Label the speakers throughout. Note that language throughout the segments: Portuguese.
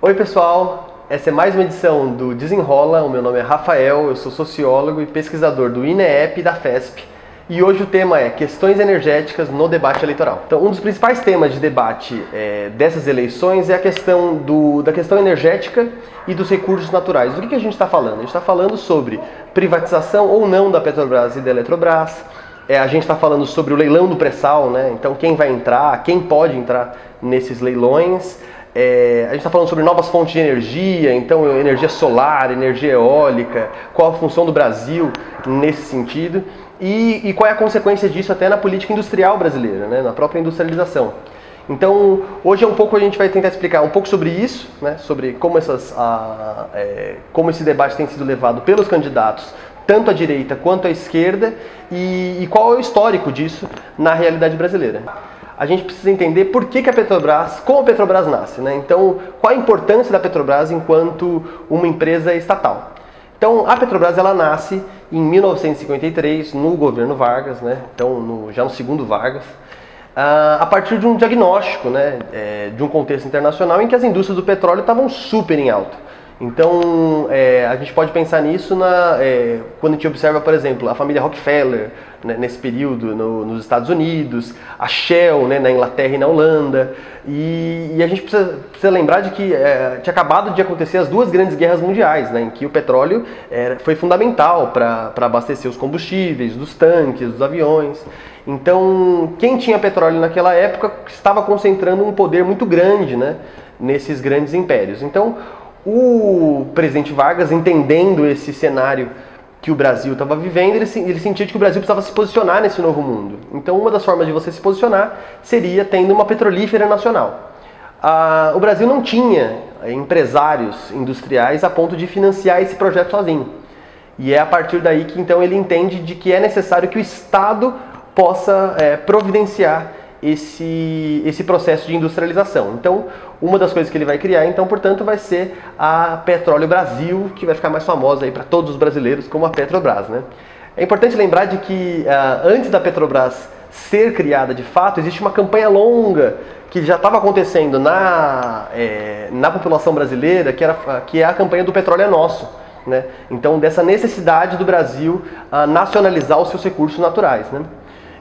Speaker 1: Oi pessoal, essa é mais uma edição do Desenrola. O meu nome é Rafael, eu sou sociólogo e pesquisador do INEP e da FESP. E hoje o tema é questões energéticas no debate eleitoral. Então, um dos principais temas de debate dessas eleições é a questão da questão energética e dos recursos naturais. Do que a gente está falando? A gente está falando sobre privatização ou não da Petrobras e da Eletrobras. A gente está falando sobre o leilão do pré-sal, né? Então quem vai entrar, quem pode entrar nesses leilões. A gente está falando sobre novas fontes de energia, então energia solar, energia eólica, qual a função do Brasil nesse sentido e qual é a consequência disso até na política industrial brasileira, né? Na própria industrialização. Então, hoje a gente vai tentar explicar um pouco sobre isso, né? Sobre como como esse debate tem sido levado pelos candidatos, tanto à direita quanto à esquerda, e qual é o histórico disso na realidade brasileira. A gente precisa entender por que a Petrobras, como a Petrobras nasce, né? Então, qual a importância da Petrobras enquanto uma empresa estatal. Então, a Petrobras ela nasce em 1953, no governo Vargas, né? Então, já no segundo Vargas, a partir de um diagnóstico, né? De um contexto internacional em que as indústrias do petróleo estavam super em alta. Então, a gente pode pensar nisso quando a gente observa, por exemplo, a família Rockefeller, né, nesse período nos Estados Unidos, a Shell, né, na Inglaterra e na Holanda. E a gente precisa lembrar de que tinha acabado de acontecer as duas grandes guerras mundiais, né, em que o petróleo foi fundamental para abastecer os combustíveis, dos tanques, dos aviões. Então, quem tinha petróleo naquela época estava concentrando um poder muito grande, né, nesses grandes impérios. Então, o presidente Vargas, entendendo esse cenário que o Brasil estava vivendo, ele sentia que o Brasil precisava se posicionar nesse novo mundo. Então, uma das formas de você se posicionar seria tendo uma petrolífera nacional. O Brasil não tinha empresários industriais a ponto de financiar esse projeto sozinho. E é a partir daí que então ele entende de que é necessário que o Estado possa providenciar esse processo de industrialização. Então, uma das coisas que ele vai criar, então, portanto, vai ser a Petróleo Brasil, que vai ficar mais famosa aí para todos os brasileiros como a Petrobras, né? É importante lembrar de que antes da Petrobras ser criada de fato, existe uma campanha longa que já estava acontecendo na população brasileira, que é a campanha do Petróleo é Nosso, né? Então, dessa necessidade do Brasil nacionalizar os seus recursos naturais, né?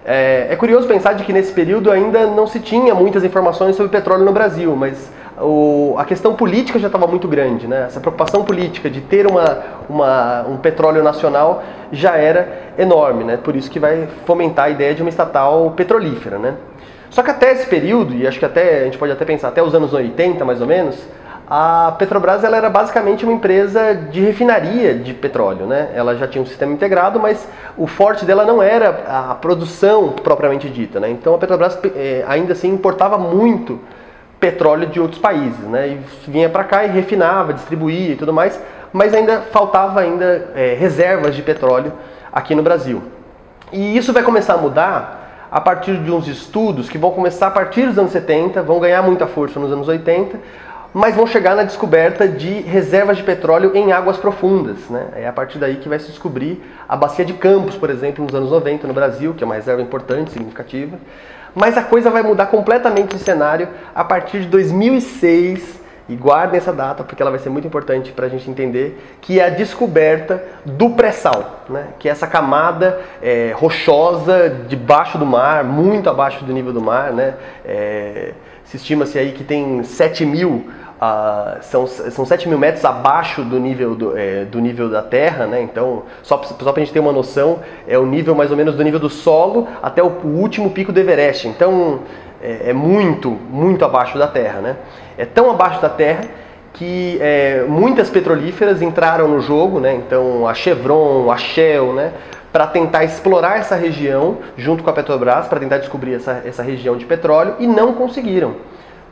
Speaker 1: É curioso pensar de que nesse período ainda não se tinha muitas informações sobre petróleo no Brasil, mas a questão política já estava muito grande, né? Essa preocupação política de ter um petróleo nacional já era enorme, né? Por isso que vai fomentar a ideia de uma estatal petrolífera, né? Só que até esse período, e acho que a gente pode até pensar até os anos 80 mais ou menos, a Petrobras ela era basicamente uma empresa de refinaria de petróleo, né? Ela já tinha um sistema integrado, mas o forte dela não era a produção propriamente dita, né? Então a Petrobras ainda assim importava muito petróleo de outros países, né? E vinha para cá e refinava, distribuía e tudo mais, mas ainda faltava reservas de petróleo aqui no Brasil. E isso vai começar a mudar a partir de uns estudos que vão começar a partir dos anos 70, vão ganhar muita força nos anos 80, mas vão chegar na descoberta de reservas de petróleo em águas profundas, né? É a partir daí que vai se descobrir a Bacia de Campos, por exemplo, nos anos 90 no Brasil, que é uma reserva importante, significativa. Mas a coisa vai mudar completamente de cenário a partir de 2006, e guardem essa data porque ela vai ser muito importante para a gente entender, que é a descoberta do pré-sal, né? Que é essa camada rochosa debaixo do mar, muito abaixo do nível do mar, né? Se estima-se aí que tem 7.000, são 7.000 metros abaixo do nível da Terra, né? Então, só para a gente ter uma noção, é o nível mais ou menos do nível do solo até o último pico do Everest. Então, é muito, muito abaixo da Terra, né? É tão abaixo da Terra que muitas petrolíferas entraram no jogo, né? Então, a Chevron, a Shell, né? Para tentar explorar essa região junto com a Petrobras, para tentar descobrir essa região de petróleo, e não conseguiram,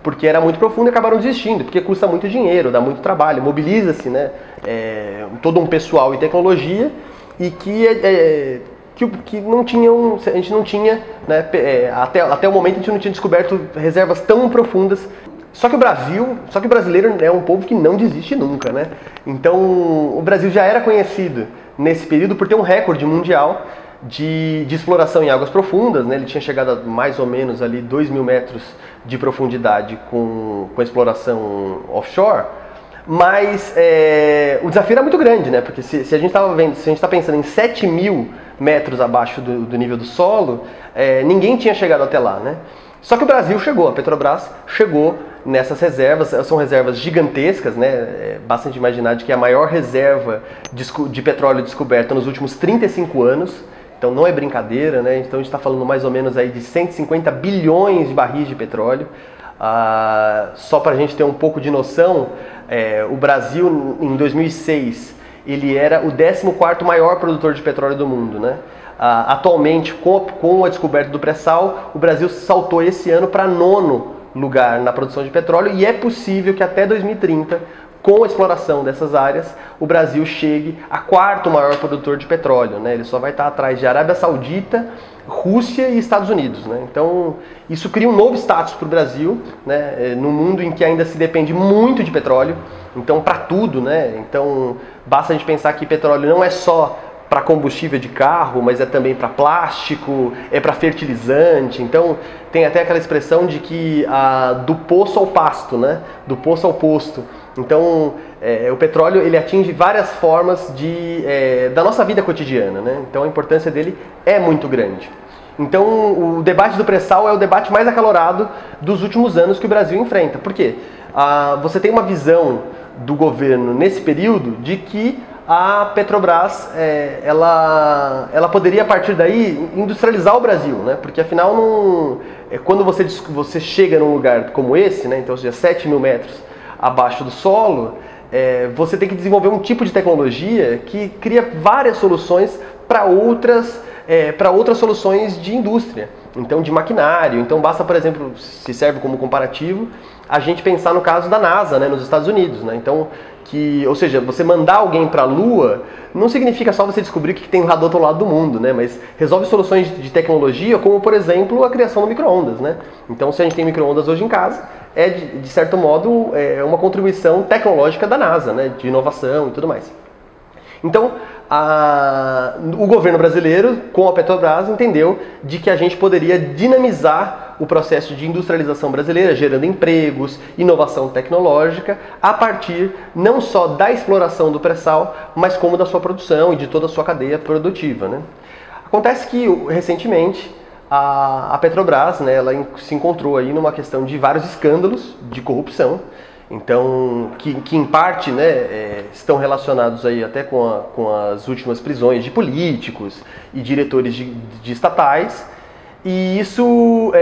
Speaker 1: porque era muito profundo e acabaram desistindo, porque custa muito dinheiro, dá muito trabalho, mobiliza-se, né, todo um pessoal e tecnologia, e que não tinham, a gente não tinha, né, até o momento a gente não tinha descoberto reservas tão profundas. Só que o brasileiro é um povo que não desiste nunca, né? Então o Brasil já era conhecido nesse período por ter um recorde mundial de exploração em águas profundas, né? Ele tinha chegado a mais ou menos ali 2.000 metros de profundidade com a exploração offshore, Mas o desafio era muito grande, né? Porque se a gente estava vendo, se a gente está pensando em 7.000 metros abaixo do nível do solo, ninguém tinha chegado até lá, né? Só que o Brasil chegou, a Petrobras chegou nessas reservas, são reservas gigantescas, né? Basta a gente imaginar de que é a maior reserva de petróleo descoberta nos últimos 35 anos, então não é brincadeira, né? Então a gente está falando mais ou menos aí de 150 bilhões de barris de petróleo. Só para a gente ter um pouco de noção, o Brasil em 2006 ele era o 14º maior produtor de petróleo do mundo, né? Atualmente, com a descoberta do pré-sal, o Brasil saltou esse ano para 9º lugar na produção de petróleo e é possível que até 2030, com a exploração dessas áreas, o Brasil chegue a 4º maior produtor de petróleo, né? Ele só vai estar atrás de Arábia Saudita, Rússia e Estados Unidos, né? Então, isso cria um novo status para o Brasil, né? Num mundo em que ainda se depende muito de petróleo, então para tudo, né? Então, basta a gente pensar que petróleo não é só para combustível de carro, mas é também para plástico, é para fertilizante. Então tem até aquela expressão de que do poço ao pasto, né? Do poço ao posto. Então o petróleo ele atinge várias formas da nossa vida cotidiana, né? Então a importância dele é muito grande. Então o debate do pré-sal é o debate mais acalorado dos últimos anos que o Brasil enfrenta. Por quê? Você tem uma visão do governo nesse período de que a Petrobras, ela poderia a partir daí industrializar o Brasil, né? Porque afinal, quando você chega num lugar como esse, né? Então, ou seja, 7.000 metros abaixo do solo, você tem que desenvolver um tipo de tecnologia que cria várias soluções para outras soluções de indústria, então de maquinário. Então basta, por exemplo, se serve como comparativo, a gente pensar no caso da NASA, né, nos Estados Unidos, né? Então, ou seja, você mandar alguém para a Lua não significa só você descobrir o que tem lá do outro lado do mundo, né? Mas resolve soluções de tecnologia, como por exemplo a criação do micro-ondas, né? Então, se a gente tem micro-ondas hoje em casa, de certo modo uma contribuição tecnológica da NASA, né? De inovação e tudo mais. Então, o governo brasileiro, com a Petrobras, entendeu de que a gente poderia dinamizar o processo de industrialização brasileira, gerando empregos, inovação tecnológica, a partir não só da exploração do pré-sal, mas como da sua produção e de toda a sua cadeia produtiva, né? Acontece que, recentemente, a Petrobras, né, ela se encontrou aí numa questão de vários escândalos de corrupção, então, que em parte, né, estão relacionados aí até com as últimas prisões de políticos e diretores de estatais, e isso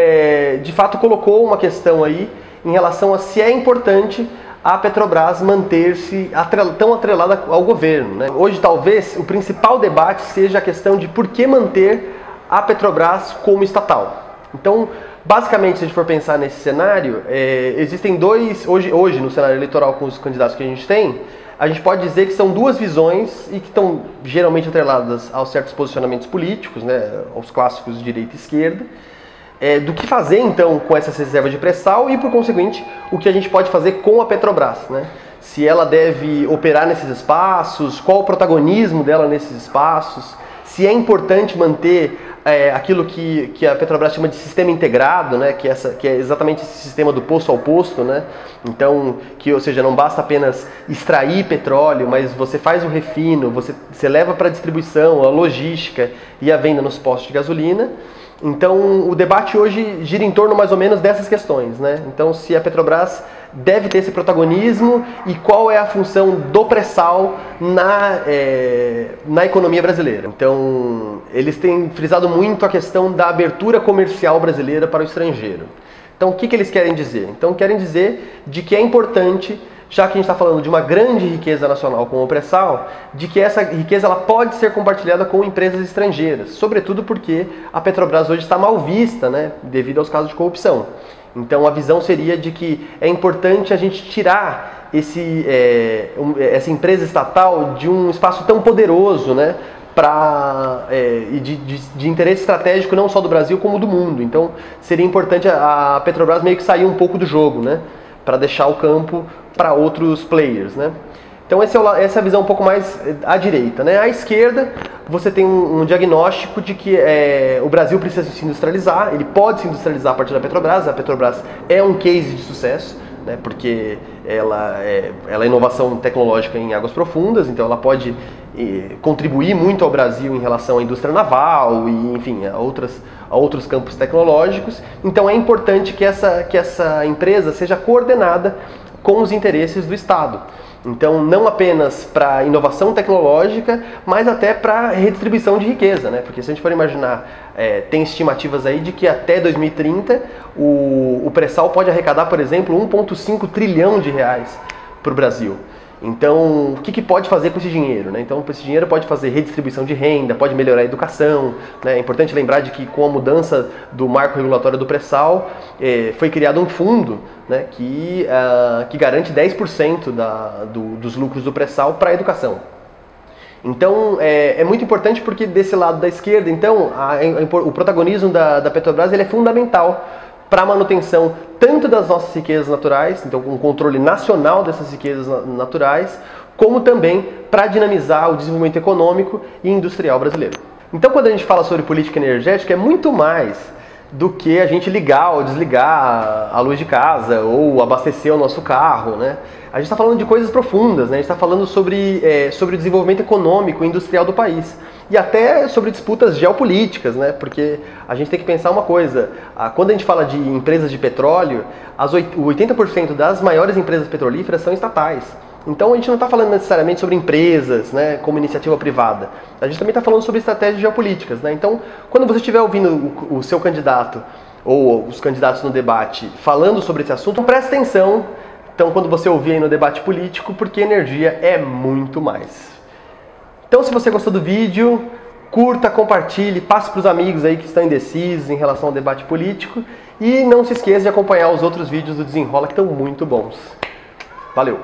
Speaker 1: de fato colocou uma questão aí em relação a se é importante a Petrobras manter-se tão atrelada ao governo, né? Hoje talvez o principal debate seja a questão de por que manter a Petrobras como estatal. Então, basicamente, se a gente for pensar nesse cenário, existem hoje no cenário eleitoral com os candidatos que a gente tem, a gente pode dizer que são duas visões e que estão geralmente atreladas aos certos posicionamentos políticos, né, aos clássicos de direita e esquerda, do que fazer então com essas reservas de pré-sal e, por conseguinte, o que a gente pode fazer com a Petrobras, né? Se ela deve operar nesses espaços, qual o protagonismo dela nesses espaços, se é importante manter aquilo que a Petrobras chama de sistema integrado, né, que é exatamente esse sistema do poço ao posto, né? Então, ou seja, não basta apenas extrair petróleo, mas você faz o refino, você leva para a distribuição, a logística e a venda nos postos de gasolina. Então, o debate hoje gira em torno mais ou menos dessas questões, né? Então, se a Petrobras deve ter esse protagonismo e qual é a função do pré-sal na economia brasileira. Então, eles têm frisado muito a questão da abertura comercial brasileira para o estrangeiro. Então, o que eles querem dizer? Então, querem dizer de que é importante, já que a gente está falando de uma grande riqueza nacional como o pré-sal, de que essa riqueza ela pode ser compartilhada com empresas estrangeiras, sobretudo porque a Petrobras hoje está mal vista, né, devido aos casos de corrupção. Então a visão seria de que é importante a gente tirar essa empresa estatal de um espaço tão poderoso, né, de interesse estratégico não só do Brasil como do mundo. Então seria importante a Petrobras meio que sair um pouco do jogo, né, para deixar o campo para outros players, né? Então essa é a visão um pouco mais à direita, né? À esquerda você tem um diagnóstico de que o Brasil precisa se industrializar, ele pode se industrializar a partir da Petrobras. A Petrobras é um case de sucesso, né, porque ela é inovação tecnológica em águas profundas, então ela pode contribuir muito ao Brasil em relação à indústria naval e, enfim, a outros campos tecnológicos. Então é importante que essa empresa seja coordenada com os interesses do Estado. Então, não apenas para inovação tecnológica, mas até para redistribuição de riqueza, né? Porque se a gente for imaginar, tem estimativas aí de que até 2030 o pré-sal pode arrecadar, por exemplo, 1,5 trilhão de reais para o Brasil. Então, o que pode fazer com esse dinheiro, né? Então, esse dinheiro pode fazer redistribuição de renda, pode melhorar a educação, né? É importante lembrar de que com a mudança do marco regulatório do pré-sal, foi criado um fundo, né, que garante 10% dos lucros do pré-sal para a educação. Então, é muito importante porque desse lado da esquerda, então, o protagonismo da Petrobras ele é fundamental para a manutenção tanto das nossas riquezas naturais, então um controle nacional dessas riquezas naturais, como também para dinamizar o desenvolvimento econômico e industrial brasileiro. Então, quando a gente fala sobre política energética, é muito mais do que a gente ligar ou desligar a luz de casa ou abastecer o nosso carro, né? A gente está falando de coisas profundas, né? A gente está falando sobre o desenvolvimento econômico e industrial do país. E até sobre disputas geopolíticas, né? Porque a gente tem que pensar uma coisa, quando a gente fala de empresas de petróleo, 80% das maiores empresas petrolíferas são estatais. Então a gente não está falando necessariamente sobre empresas, né, como iniciativa privada. A gente também está falando sobre estratégias geopolíticas, né? Então, quando você estiver ouvindo o seu candidato ou os candidatos no debate falando sobre esse assunto, preste atenção. Então, quando você ouvir aí no debate político, porque energia é muito mais. Então, se você gostou do vídeo, curta, compartilhe, passe para os amigos aí que estão indecisos em relação ao debate político e não se esqueça de acompanhar os outros vídeos do Desenrola que estão muito bons. Valeu!